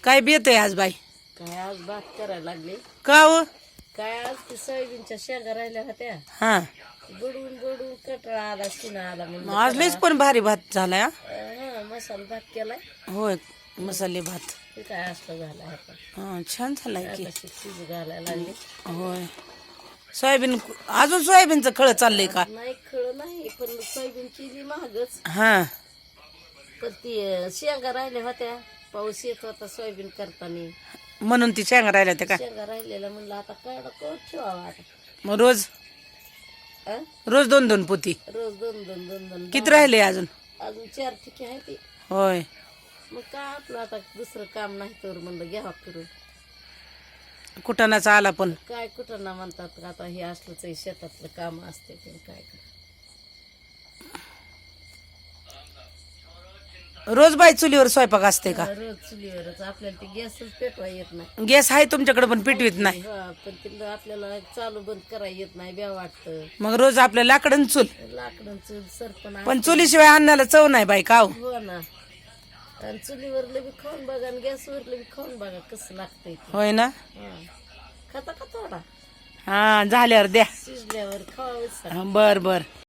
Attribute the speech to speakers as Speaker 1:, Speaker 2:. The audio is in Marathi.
Speaker 1: काय बेत आहे आज बाई?
Speaker 2: काय आज भात करायला लागले.
Speaker 1: का हो?
Speaker 2: काय आज ती सोयाबीनच्या शेंगा राहिल्या होत्या.
Speaker 1: हा,
Speaker 2: बुडवून बुडवून कटळा आला, शिना आला म्हणून
Speaker 1: आज लयच पण भारी भात झालाय हा?
Speaker 2: मसाला भात केलाय.
Speaker 1: होय, मसाले भात.
Speaker 2: ते काय असलं झालं आता.
Speaker 1: हा, छान झालाय की.
Speaker 2: शिजू घालायला लागले.
Speaker 1: होय, सोयाबीन अजून सोयाबीनचं खळ चाललंय का?
Speaker 2: नाही खळ नाही, पण सोयाबीन केली महागच.
Speaker 1: हा,
Speaker 2: पण ती शेंगा राहिल्या होत्या. पाऊस येत होता सोयाबीन करताना.
Speaker 1: म्हणून ती शेंगा राहिल्या होत्या का?
Speaker 2: शेंगा राहिलेला म्हणलं आता काय ठेवावा आता.
Speaker 1: मग रोज
Speaker 2: अं?
Speaker 1: रोज 2-2 पोती.
Speaker 2: रोज दोन दोन दोन दोन
Speaker 1: किती राहिले अजून?
Speaker 2: अजून 4 ठिके आहे ते.
Speaker 1: होय,
Speaker 2: मग काय आपलं आता दुसरं काम नाही तर म्हणलं घ्यावा करून.
Speaker 1: कुटाणाचा आला पण.
Speaker 2: काय कुठं ना म्हणतात आता हे असलंच आहे, शेतातलं काम असते ते काय करा.
Speaker 1: रोज बाई चुलीवर स्वयंपाक असते का?
Speaker 2: रोज चुलीवरच. आपल्याला ते गॅसच पेटवा येत नाही.
Speaker 1: गॅस आहे तुमच्याकडे पण पेटवीत नाही.
Speaker 2: पण ते आपल्याला चालू बंद करायला येत नाही, ब्या वाटतं.
Speaker 1: मग रोज आपल्या लाकडं चूल.
Speaker 2: लाकडं चूल सरपण
Speaker 1: पण चुलीशिवाय अन्नाला चव नाही बाई का हो?
Speaker 2: हो ना. आणि चुलीवरलं बी खाऊन बघा आणि गॅसवरलं बी खाऊन बघा कसं लागतंय ते.
Speaker 1: होय ना.
Speaker 2: खाता का थोडा
Speaker 1: हा, झाल्यावर द्या.
Speaker 2: शिजल्यावर खावाच.
Speaker 1: बर बर.